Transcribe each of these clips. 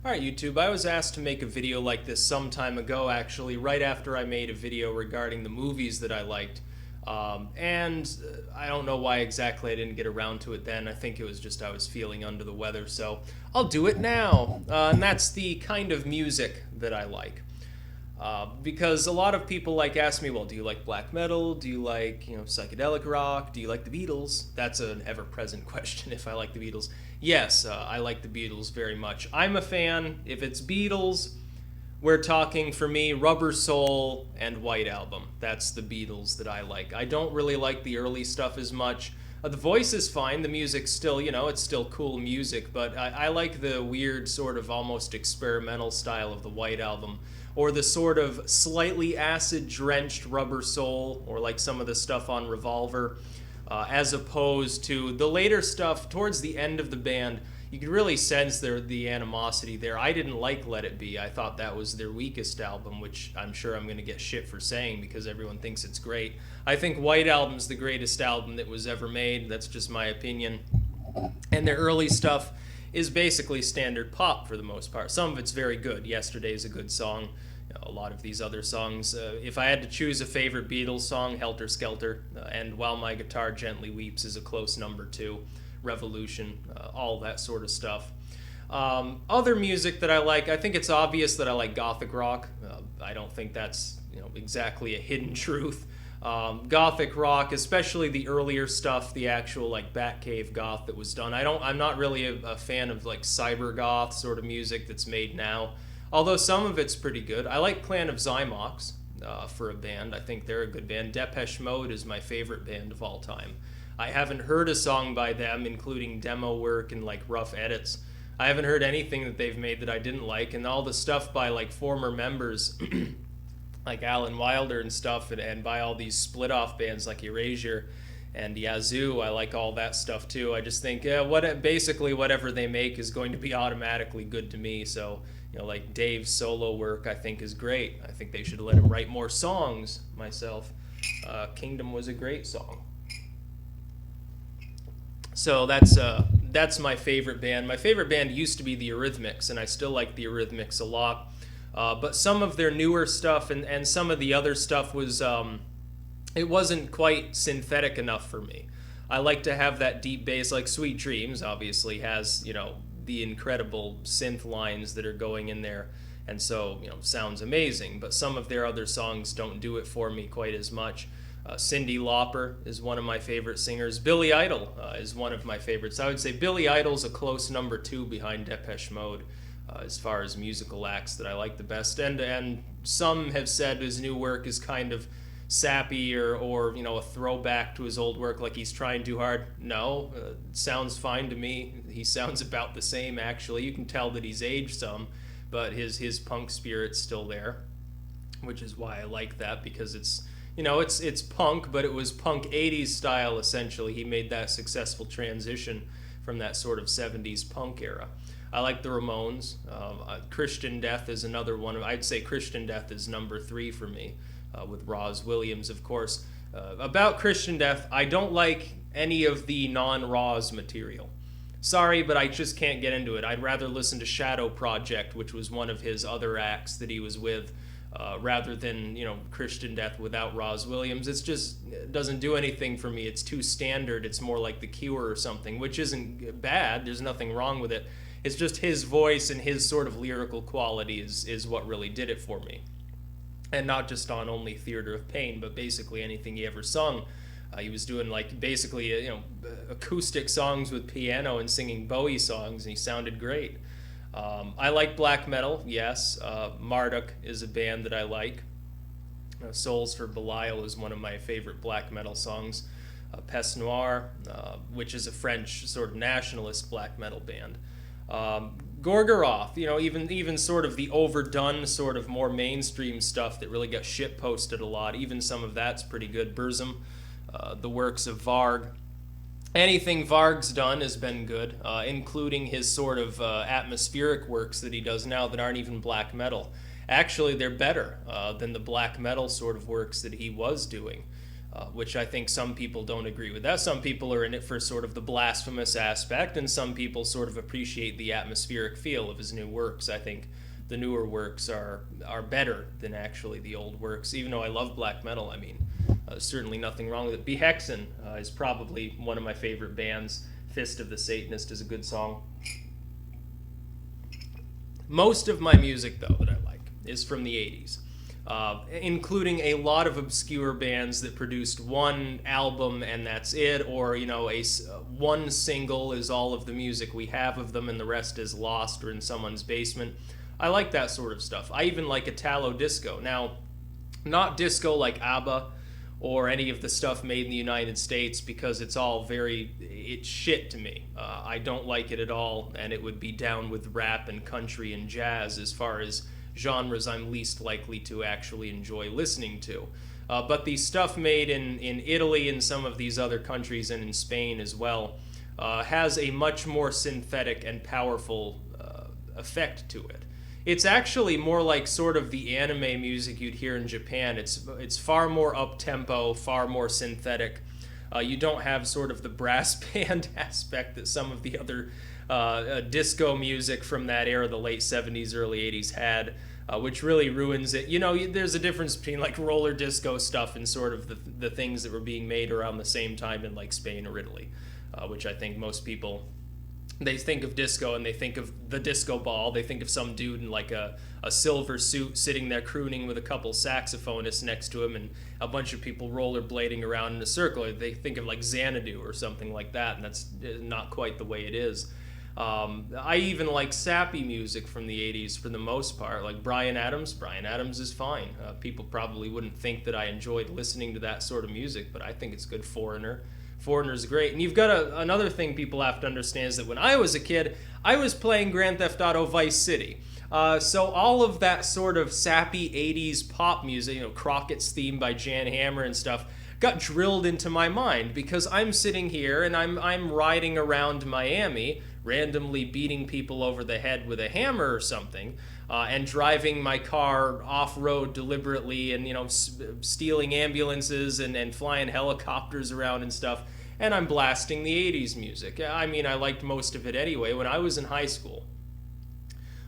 Alright, YouTube, I was asked to make a video like this some time ago, actually, right after I made a video regarding the movies that I liked. I don't know why exactly I didn't get around to it then. I think it was just I was feeling under the weather, so I'll do it now. And that's the kind of music that I like. Because a lot of people ask me, well, do you like black metal? Do you like psychedelic rock? Do you like the Beatles? That's an ever-present question. If I like the Beatles, yes, I like the Beatles very much. I'm a fan. If it's Beatles, we're talking for me Rubber Soul and White Album. That's the Beatles that I like. I don't really like the early stuff as much. The voice is fine. The music's still, it's still cool music, but I like the weird sort of almost experimental style of the White Album, or the sort of slightly acid-drenched Rubber Soul, or like some of the stuff on Revolver, as opposed to the later stuff towards the end of the band. You could really sense the animosity there. I didn't like Let It Be. I thought that was their weakest album, which I'm sure I'm going to get shit for saying because everyone thinks it's great. I think White Album's the greatest album that was ever made. That's just my opinion. And their early stuff is basically standard pop for the most part. Some of it's very good. Yesterday's a good song. A lot of these other songs. If I had to choose a favorite Beatles song, Helter Skelter, and While My Guitar Gently Weeps is a close number 2. Revolution, all that sort of stuff. Other music that I like, I think it's obvious that I like Gothic rock. I don't think that's exactly a hidden truth. Gothic rock, especially the earlier stuff, the actual Batcave goth that was done. I'm not really a fan of cyber goth sort of music that's made now. Although some of it's pretty good. I like Clan of Zymox for a band. I think they're a good band. Depeche Mode is my favorite band of all time. I haven't heard a song by them, including demo work and rough edits. I haven't heard anything that they've made that I didn't like, and all the stuff by former members like Alan Wilder and stuff, and by all these split off bands like Erasure and Yazoo. I like all that stuff too. I just think basically whatever they make is going to be automatically good to me. So Dave's solo work I think is great. I think they should let him write more songs myself. Kingdom was a great song. So that's my favorite band. My favorite band used to be the Eurythmics, and I still like the Eurythmics a lot. But some of their newer stuff and some of the other stuff was it wasn't quite synthetic enough for me. I like to have that deep bass, like Sweet Dreams obviously has the incredible synth lines that are going in there, and so sounds amazing. But some of their other songs don't do it for me quite as much. Cyndi Lauper is one of my favorite singers. Billy Idol is one of my favorites. I would say Billy Idol's a close number 2 behind Depeche Mode as far as musical acts that I like the best. And some have said his new work is kind of sappy or a throwback to his old work, like he's trying too hard. No, sounds fine to me. He sounds about the same, actually. You can tell that he's aged some, but his punk spirit's still there, which is why I like that, because it's it's punk, but it was punk 80s style, essentially. He made that successful transition from that sort of 70s punk era. I like the Ramones. Christian Death is another one. I'd say Christian Death is number 3 for me, with Roz Williams, of course. About Christian Death, I don't like any of the non-Roz material. Sorry, but I just can't get into it. I'd rather listen to Shadow Project, which was one of his other acts that he was with, rather than Christian Death without Roz Williams. It doesn't do anything for me. It's too standard. It's more like The Cure or something, which isn't bad. There's nothing wrong with it. It's just his voice and his sort of lyrical quality is what really did it for me. And not just on only Theater of Pain, but basically anything he ever sung. He was doing basically acoustic songs with piano and singing Bowie songs, and he sounded great. I like black metal, yes. Marduk is a band that I like. Souls for Belial is one of my favorite black metal songs. Peste Noire, which is a French sort of nationalist black metal band. Gorgoroth, even sort of the overdone, sort of more mainstream stuff that really got shit posted a lot. Even some of that's pretty good. Burzum, the works of Varg. Anything Varg's done has been good, including his sort of atmospheric works that he does now that aren't even black metal. Actually, they're better than the black metal sort of works that he was doing. which I think some people don't agree with that. Some people are in it for sort of the blasphemous aspect, and some people sort of appreciate the atmospheric feel of his new works. I think the newer works are better than actually the old works, even though I love black metal. I mean, certainly nothing wrong with it. Behexen is probably one of my favorite bands. Fist of the Satanist is a good song. Most of my music, though, that I like is from the 80s. Including a lot of obscure bands that produced one album and that's it, or one single is all of the music we have of them and the rest is lost or in someone's basement. I like that sort of stuff. I even like Italo disco. Now, not disco like ABBA or any of the stuff made in the United States, because it's shit to me. I don't like it at all, and it would be down with rap and country and jazz as far as genres I'm least likely to actually enjoy listening to. But the stuff made in Italy and some of these other countries, and in Spain as well, has a much more synthetic and powerful effect to it. It's actually more like sort of the anime music you'd hear in Japan. It's far more up-tempo, far more synthetic. You don't have sort of the brass band aspect that some of the other disco music from that era, the late 70s, early 80s had, which really ruins it. There's a difference between like roller disco stuff and sort of the things that were being made around the same time in like Spain or Italy, which I think most people, they think of disco and they think of the disco ball. They think of some dude in like a silver suit sitting there crooning with a couple saxophonists next to him and a bunch of people rollerblading around in a circle. They think of like Xanadu or something like that, and that's not quite the way it is. I even like sappy music from the 80s for the most part, like Bryan Adams. Bryan Adams is fine. People probably wouldn't think that I enjoyed listening to that sort of music, but I think it's good. Foreigner's great. And you've got another thing people have to understand is that when I was a kid, I was playing Grand Theft Auto Vice City. So all of that sort of sappy 80s pop music, Crockett's theme by Jan Hammer and stuff, got drilled into my mind because I'm sitting here and I'm riding around Miami, randomly beating people over the head with a hammer or something, and driving my car off-road deliberately, and stealing ambulances and flying helicopters around and stuff, and I'm blasting the 80s music. I mean, I liked most of it anyway when I was in high school.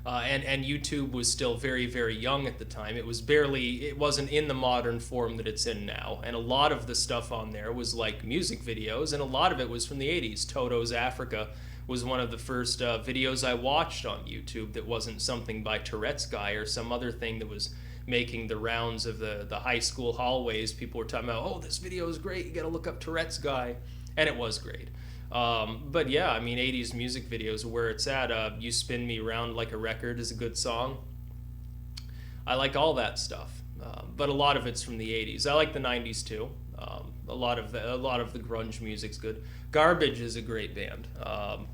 And YouTube was still very, very young at the time. It wasn't in the modern form that it's in now. And a lot of the stuff on there was like music videos, and a lot of it was from the 80s. Toto's Africa was one of the first videos I watched on YouTube that wasn't something by Tourette's Guy or some other thing that was making the rounds of the high school hallways. People were talking about, oh, this video is great, you gotta look up Tourette's Guy. And it was great. But yeah, I mean, 80s music videos are where it's at. You Spin Me Round Like a Record is a good song. I like all that stuff. But a lot of it's from the 80s. I like the 90s too. A lot of the grunge music's good. Garbage is a great band,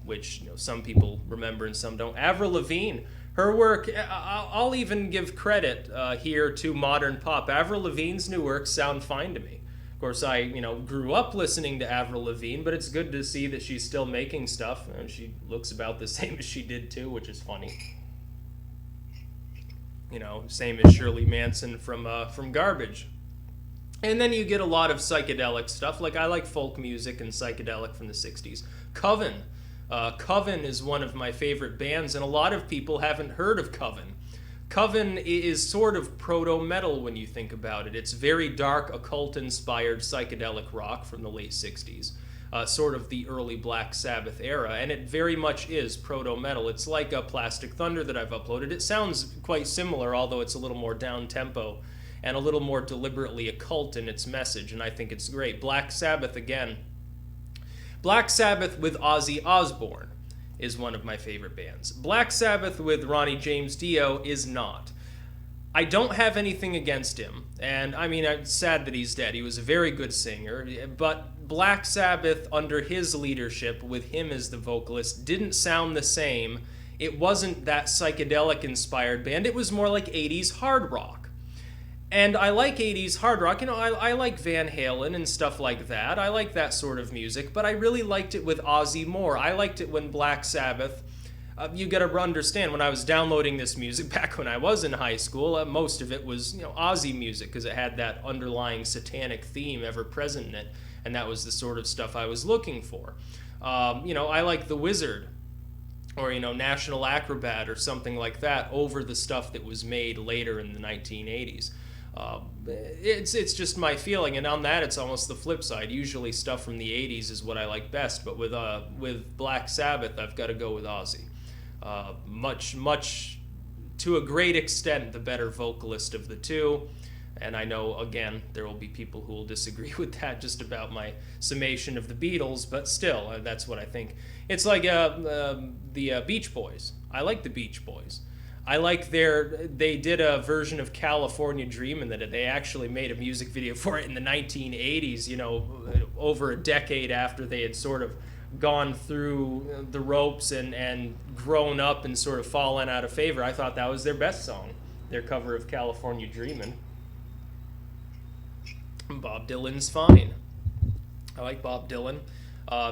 which some people remember and some don't. Avril Lavigne, her work, I'll even give credit here to modern pop. Avril Lavigne's new works sound fine to me. Of course, I grew up listening to Avril Lavigne, but it's good to see that she's still making stuff, and she looks about the same as she did too, which is funny. Same as Shirley Manson from Garbage. And then you get a lot of psychedelic stuff. Like, I like folk music and psychedelic from the 60s. Coven. Coven is one of my favorite bands, and a lot of people haven't heard of Coven. Coven is sort of proto-metal when you think about it. It's very dark, occult-inspired psychedelic rock from the late 60s. Sort of the early Black Sabbath era, and it very much is proto-metal. It's like a Plastic Thunder that I've uploaded. It sounds quite similar, although it's a little more down-tempo and a little more deliberately occult in its message, and I think it's great. Black Sabbath, again. Black Sabbath with Ozzy Osbourne is one of my favorite bands. Black Sabbath with Ronnie James Dio is not. I don't have anything against him, and I mean, I'm sad that he's dead. He was a very good singer, but Black Sabbath, under his leadership, with him as the vocalist, didn't sound the same. It wasn't that psychedelic-inspired band. It was more like 80s hard rock. And I like 80s hard rock. I like Van Halen and stuff like that. I like that sort of music, but I really liked it with Ozzy more. I liked it when Black Sabbath You got to understand, when I was downloading this music back when I was in high school, most of it was, Aussie music, because it had that underlying satanic theme ever present in it, and that was the sort of stuff I was looking for. I like The Wizard, or National Acrobat or something like that over the stuff that was made later in the 1980s. It's just my feeling, and on that it's almost the flip side. Usually stuff from the 80s is what I like best, but with Black Sabbath I've got to go with Ozzy. Much to a great extent the better vocalist of the two. And I know, again, there will be people who will disagree with that, just about my summation of the Beatles, but still, that's what I think. It's like the Beach Boys. I like the Beach Boys. I like they did a version of California Dreamin' that they actually made a music video for it in the 1980s, over a decade after they had sort of gone through the ropes and grown up and sort of fallen out of favor. I thought that was their best song, their cover of California Dreamin'. Bob Dylan's fine. I like Bob Dylan.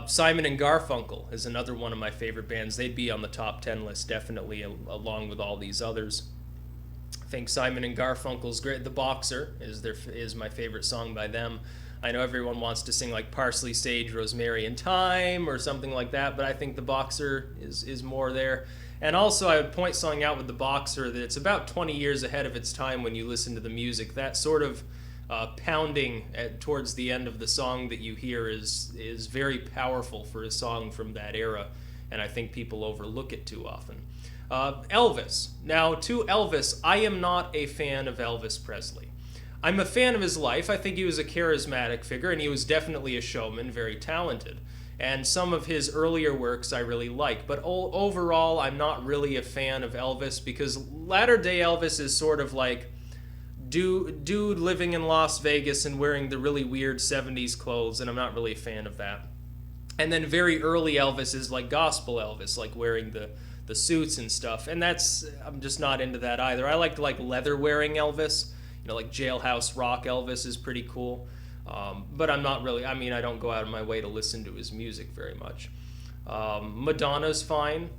Simon and Garfunkel is another one of my favorite bands. They'd be on the top 10 list, definitely, along with all these others. I think Simon and Garfunkel's great. The Boxer is my favorite song by them. I know everyone wants to sing like Parsley, Sage, Rosemary, and Thyme or something like that, but I think The Boxer is more there. And also, I would point something out with The Boxer, that it's about 20 years ahead of its time when you listen to the music. That sort of pounding towards the end of the song that you hear is very powerful for a song from that era, and I think people overlook it too often. Elvis. Now, to Elvis, I am not a fan of Elvis Presley. I'm a fan of his life. I think he was a charismatic figure, and he was definitely a showman, very talented. And some of his earlier works I really like, but overall, I'm not really a fan of Elvis, because latter-day Elvis is sort of like dude living in Las Vegas and wearing the really weird 70s clothes, and I'm not really a fan of that. And then very early Elvis is like gospel Elvis, like wearing the suits and stuff, and I'm just not into that either. I like leather wearing Elvis, like Jailhouse Rock Elvis is pretty cool, but I'm not really, I don't go out of my way to listen to his music very much. Madonna's fine.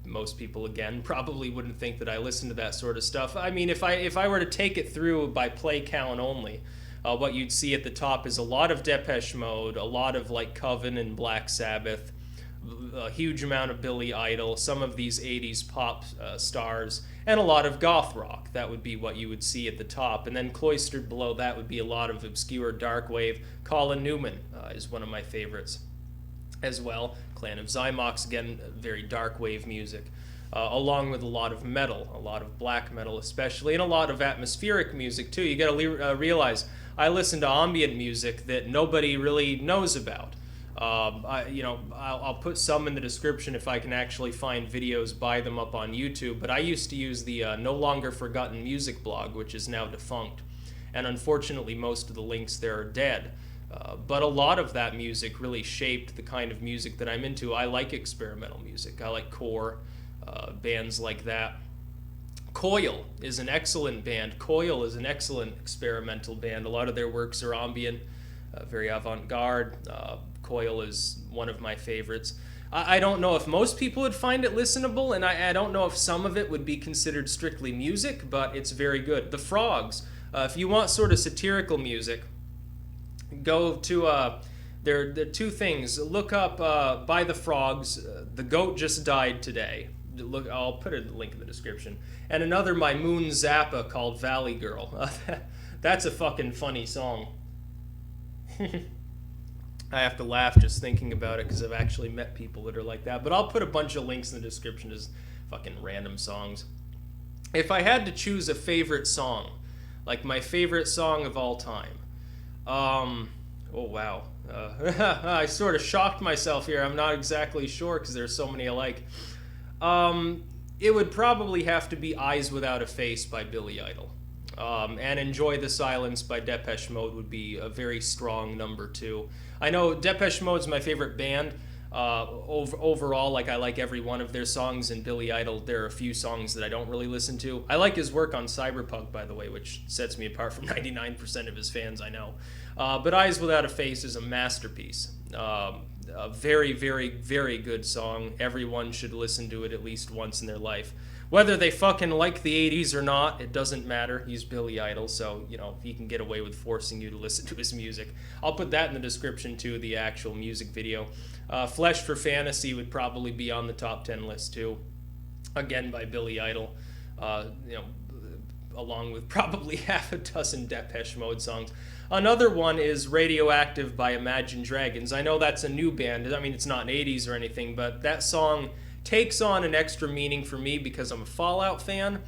Most people, again, probably wouldn't think that I listen to that sort of stuff. If I were to take it through by play count only, what you'd see at the top is a lot of Depeche Mode, a lot of like Coven and Black Sabbath, a huge amount of Billy Idol, some of these 80s pop stars, and a lot of goth rock. That would be what you would see at the top. And then cloistered below that would be a lot of obscure dark wave. Colin Newman is one of my favorites as well. Clan of Zymox, again, very dark wave music, along with a lot of metal, a lot of black metal especially, and a lot of atmospheric music too. You got to realize I listen to ambient music that nobody really knows about. I'll put some in the description if I can actually find videos, buy them up on YouTube, but I used to use the No Longer Forgotten Music blog, which is now defunct, and unfortunately most of the links there are dead. But a lot of that music really shaped the kind of music that I'm into. I like experimental music. I like core, bands like that. Coil is an excellent band. Coil is an excellent experimental band. A lot of their works are ambient, very avant-garde. Coil is one of my favorites. I don't know if most people would find it listenable, and I don't know if some of it would be considered strictly music, but it's very good. The Frogs. If you want sort of satirical music, go to there are two things. Look up by the Frogs, The Goat Just Died Today. Look, I'll put a link in the description. And another by Moon Zappa called Valley Girl. That's a fucking funny song. I have to laugh just thinking about it because I've actually met people that are like that. But I'll put a bunch of links in the description as fucking random songs. If I had to choose a favorite song, like my favorite song of all time, oh wow, I sort of shocked myself here. I'm not exactly sure because there's so many I like. It would probably have to be Eyes Without a Face by Billy Idol. And Enjoy the Silence by Depeche Mode would be a very strong number 2. I know Depeche Mode's my favorite band. Overall, like I like every one of their songs, and Billy Idol, there are a few songs that I don't really listen to. I like his work on Cyberpunk, by the way, which sets me apart from 99% of his fans, I know. But Eyes Without a Face is a masterpiece. A very, very, very good song. Everyone should listen to it at least once in their life. Whether they fucking like the 80s or not, it doesn't matter. He's Billy Idol, so, you know, he can get away with forcing you to listen to his music. I'll put that in the description, too, the actual music video. Flesh for Fantasy would probably be on the top 10 list, too. Again, by Billy Idol. You know, along with probably half a dozen Depeche Mode songs. Another one is Radioactive by Imagine Dragons. I know that's a new band. I mean, it's not 80s or anything, but that song takes on an extra meaning for me because I'm a Fallout fan.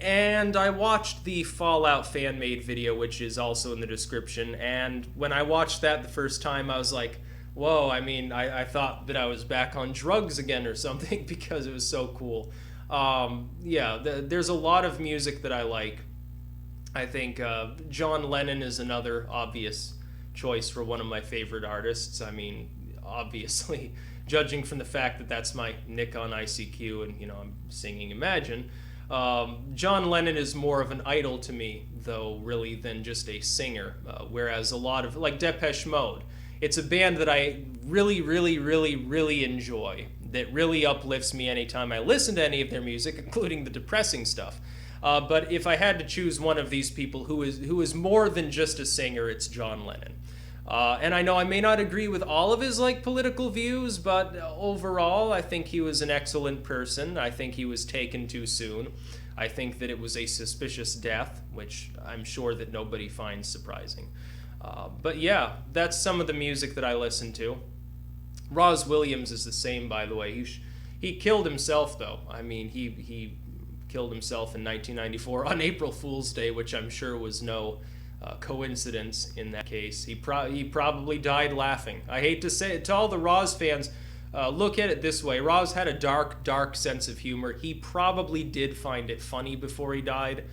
And I watched the Fallout fan-made video, which is also in the description. And when I watched that the first time, I was like, whoa, I mean, I thought that I was back on drugs again or something because it was so cool. Yeah, there's a lot of music that I like. I think John Lennon is another obvious choice for one of my favorite artists. I mean, obviously, judging from the fact that that's my nick on ICQ and, you know, I'm singing Imagine. John Lennon is more of an idol to me, though, really, than just a singer. Whereas a lot of, like Depeche Mode, it's a band that I really, really, really, really enjoy, that really uplifts me anytime I listen to any of their music, including the depressing stuff. But if I had to choose one of these people who is more than just a singer, it's John Lennon. And I know I may not agree with all of his like political views, but overall, I think he was an excellent person. I think he was taken too soon. I think that it was a suspicious death, which I'm sure that nobody finds surprising. But yeah, that's some of the music that I listen to. Roz Williams is the same, by the way. He killed himself, though. I mean, he killed himself in 1994 on April Fool's Day, which I'm sure was no coincidence in that case. He probably died laughing. I hate to say it to all the Roz fans. Look at it this way. Roz had a dark, dark sense of humor. He probably did find it funny before he died.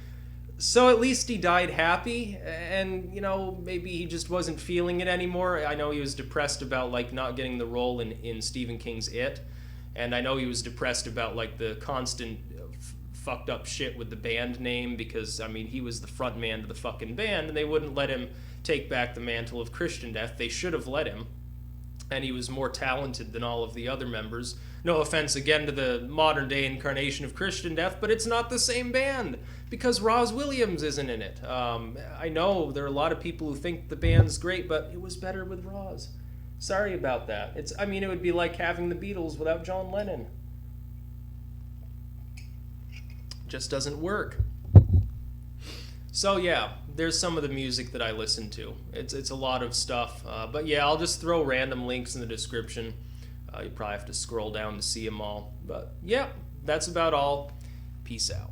So at least he died happy, and, you know, maybe he just wasn't feeling it anymore. I know he was depressed about, like, not getting the role in Stephen King's It, and I know he was depressed about, like, the constant fucked up shit with the band name, because, I mean, he was the front man to the fucking band, and they wouldn't let him take back the mantle of Christian Death. They should have let him, and he was more talented than all of the other members. No offense again to the modern day incarnation of Christian Death, but it's not the same band because Roz Williams isn't in it. I know there are a lot of people who think the band's great, but it was better with Roz. Sorry about that. I mean, it would be like having the Beatles without John Lennon. Just doesn't work. So yeah, there's some of the music that I listen to. It's a lot of stuff. But yeah, I'll just throw random links in the description. You probably have to scroll down to see them all. But yeah, that's about all. Peace out.